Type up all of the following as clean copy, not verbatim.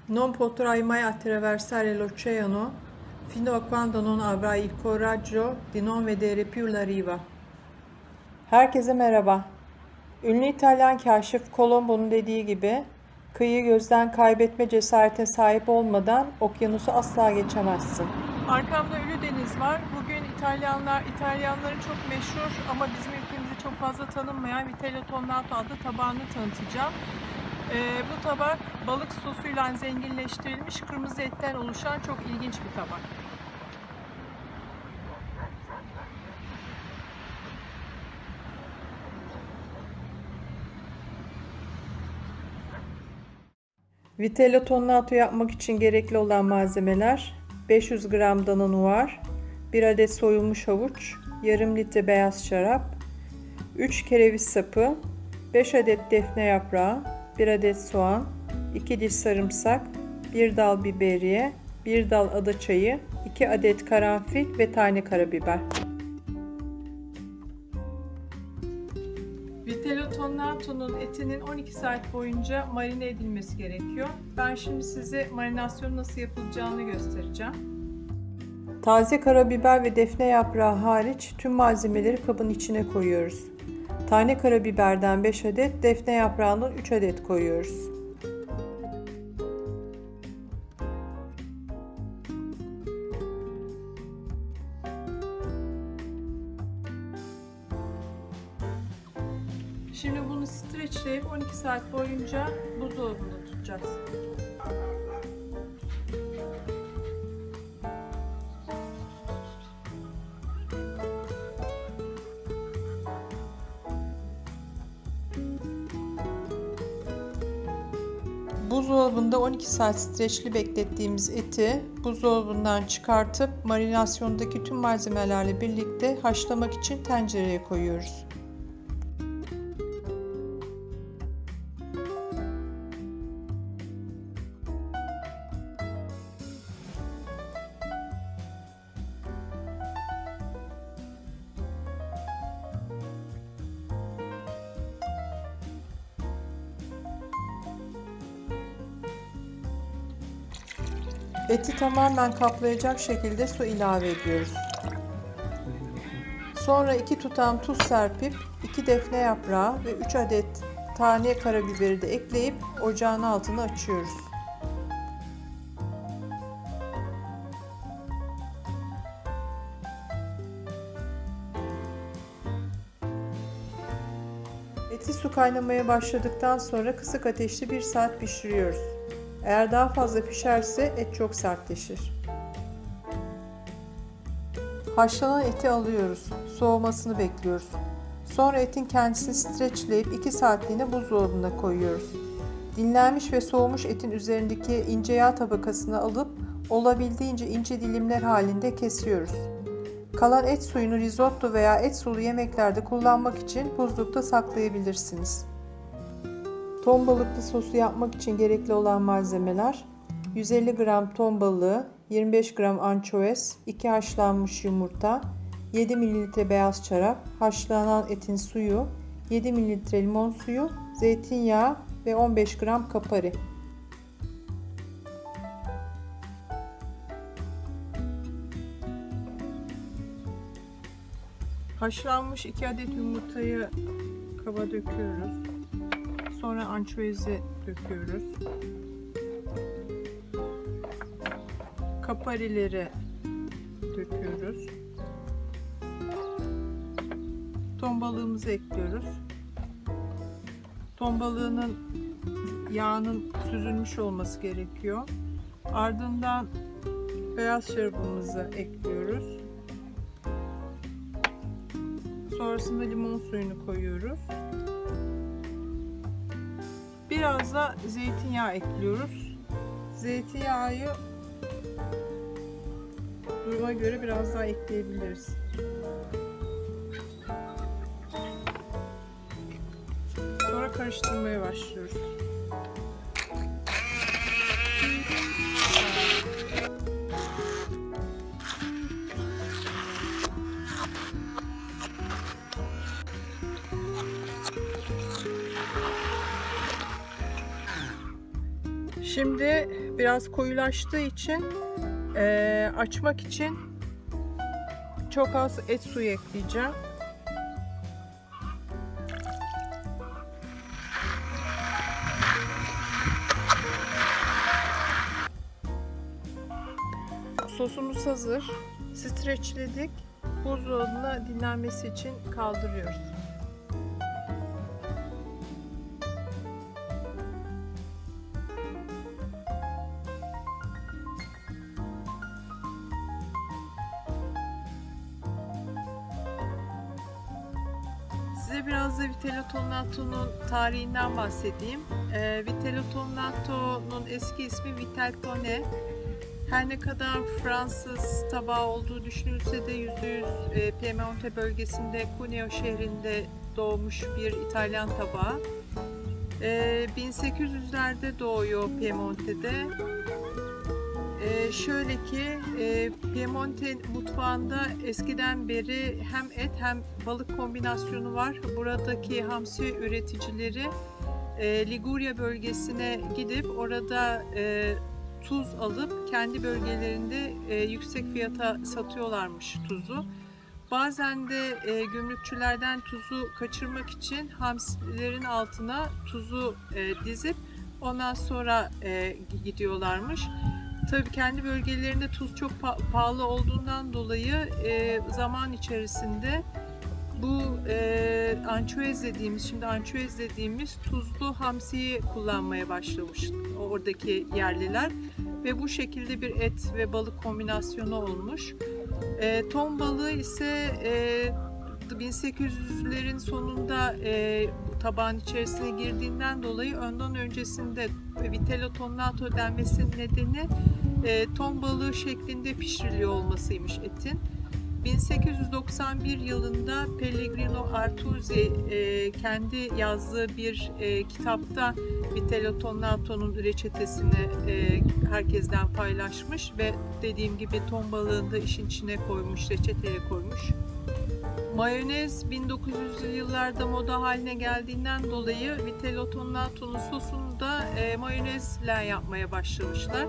Non potrai mai attraversare l'oceano fino a quando non avrai il coraggio di non vedere più la riva. Herkese merhaba. Ünlü İtalyan kaşif Colombo'nun dediği gibi, kıyıyı gözden kaybetme cesaretine sahip olmadan okyanusu asla geçemezsin. Arkamda Ölüdeniz var. Bugün İtalyanların çok meşhur ama bizim ülkemizde çok fazla tanınmayan Vitello Tonnato adlı tabağını tanıtacağım. Bu tabak balık sosuyla zenginleştirilmiş kırmızı etten oluşan çok ilginç bir tabak. Vitello Tonnato yapmak için gerekli olan malzemeler: 500 gram dana noir, 1 adet soyulmuş havuç, yarım litre beyaz şarap, 3 kereviz sapı, 5 adet defne yaprağı, 1 adet soğan, 2 diş sarımsak, 1 dal biberiye, 1 dal adaçayı, 2 adet karanfil ve tane karabiber. Vitello Tonnato'nun etinin 12 saat boyunca marine edilmesi gerekiyor. Ben şimdi size marinasyonun nasıl yapılacağını göstereceğim. Taze karabiber ve defne yaprağı hariç tüm malzemeleri kabın içine koyuyoruz. Tane karabiberden 5 adet, defne yaprağından 3 adet koyuyoruz. Şimdi bunu streçleyip 12 saat boyunca buzdolabında tutacağız. Buzdolabında 12 saat streçli beklettiğimiz eti buzdolabından çıkartıp marinasyondaki tüm malzemelerle birlikte haşlamak için tencereye koyuyoruz. Eti tamamen kaplayacak şekilde su ilave ediyoruz. Sonra 2 tutam tuz serpip 2 defne yaprağı ve 3 adet tane karabiberi de ekleyip ocağın altını açıyoruz. Eti su kaynamaya başladıktan sonra kısık ateşte 1 saat pişiriyoruz. Eğer daha fazla pişerse et çok sertleşir. Haşlanan eti alıyoruz. Soğumasını bekliyoruz. Sonra etin kendisini streçleyip 2 saatliğine buzdolabına koyuyoruz. Dinlenmiş ve soğumuş etin üzerindeki ince yağ tabakasını alıp olabildiğince ince dilimler halinde kesiyoruz. Kalan et suyunu risotto veya et sulu yemeklerde kullanmak için buzlukta saklayabilirsiniz. Ton balıklı sosu yapmak için gerekli olan malzemeler: 150 gram ton balığı, 25 gram ançoez, 2 haşlanmış yumurta, 7 ml beyaz şarap, haşlanan etin suyu, 7 ml limon suyu, zeytinyağı ve 15 gram kapari. Haşlanmış 2 adet yumurtayı kaba döküyoruz. Sonra ançoezi döküyoruz. Kaparileri döküyoruz. Ton balığımızı ekliyoruz. Ton balığının yağının süzülmüş olması gerekiyor. Ardından beyaz şarabımızı ekliyoruz. Sonrasında limon suyunu koyuyoruz. Biraz da zeytinyağı ekliyoruz. Zeytinyağı duruma göre biraz daha ekleyebiliriz. Sonra karıştırmaya başlıyoruz. Şimdi biraz koyulaştığı için açmak için çok az et suyu ekleyeceğim. Sosumuz hazır. Streçledik. Buzdolabına dinlenmesi için kaldırıyoruz. Size biraz da Vitello Tonnato'nun tarihinden bahsedeyim. Vitello Tonnato'nun eski ismi Vitel Tonne. Her ne kadar Fransız tabağı olduğu düşünülse de %100 Piemonte bölgesinde Cuneo şehrinde doğmuş bir İtalyan tabağı. 1800'lerde doğuyor Piemonte'de. Şöyle ki Piemonte mutfağında eskiden beri hem et hem balık kombinasyonu var. Buradaki hamsi üreticileri Liguria bölgesine gidip orada tuz alıp kendi bölgelerinde yüksek fiyata satıyorlarmış tuzu. Bazen de gümrükçülerden tuzu kaçırmak için hamsilerin altına tuzu dizip ondan sonra gidiyorlarmış. Tabii kendi bölgelerinde tuz çok pahalı olduğundan dolayı zaman içerisinde bu şimdi ançuez dediğimiz tuzlu hamsiyi kullanmaya başlamış oradaki yerliler ve bu şekilde bir et ve balık kombinasyonu olmuş. Ton balığı ise 1800'lerin sonunda tabağın içerisine girdiğinden dolayı ondan öncesinde Vitello Tonnato denmesinin nedeni ton balığı şeklinde pişiriliyor olmasıymış etin. 1891 yılında Pellegrino Artusi kendi yazdığı bir kitapta Vitello Tonnato'nun reçetesini herkesten paylaşmış ve dediğim gibi ton balığını da işin içine koymuş, reçeteye koymuş. Mayonez 1900'lü yıllarda moda haline geldiğinden dolayı Vitello Tonnato'nun sosunu da mayonezle yapmaya başlamışlar.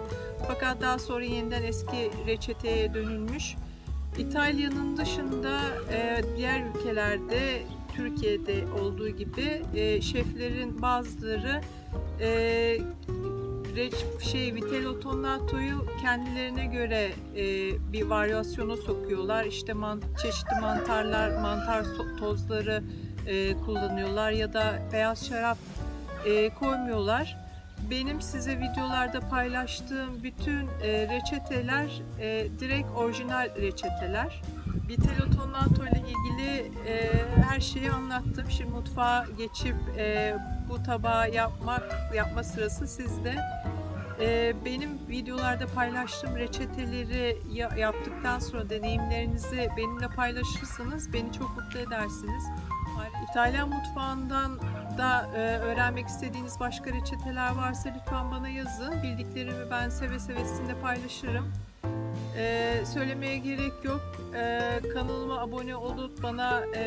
Fakat daha sonra yeniden eski reçeteye dönülmüş. İtalya'nın dışında diğer ülkelerde, Türkiye'de olduğu gibi şeflerin bazıları Vitello Tonnato'yu kendilerine göre bir varyasyona sokuyorlar. İşte çeşitli mantar tozları kullanıyorlar ya da beyaz şarap koymuyorlar. Benim size videolarda paylaştığım bütün reçeteler direkt orijinal reçeteler. Vitello Tonnato ile ilgili her şeyi anlattım. Şimdi mutfağa geçip bu tabağı yapma sırası sizde. Benim videolarda paylaştığım reçeteleri yaptıktan sonra deneyimlerinizi benimle paylaşırsanız beni çok mutlu edersiniz. İtalyan mutfağından da öğrenmek istediğiniz başka reçeteler varsa lütfen bana yazın. Bildiklerimi ben seve seve sizinle paylaşırım. Söylemeye gerek yok. Kanalıma abone olup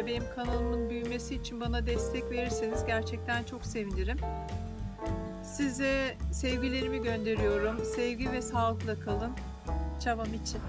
benim kanalımın büyümesi için bana destek verirseniz gerçekten çok sevinirim. Size sevgilerimi gönderiyorum. Sevgi ve sağlıkla kalın. Çabam için.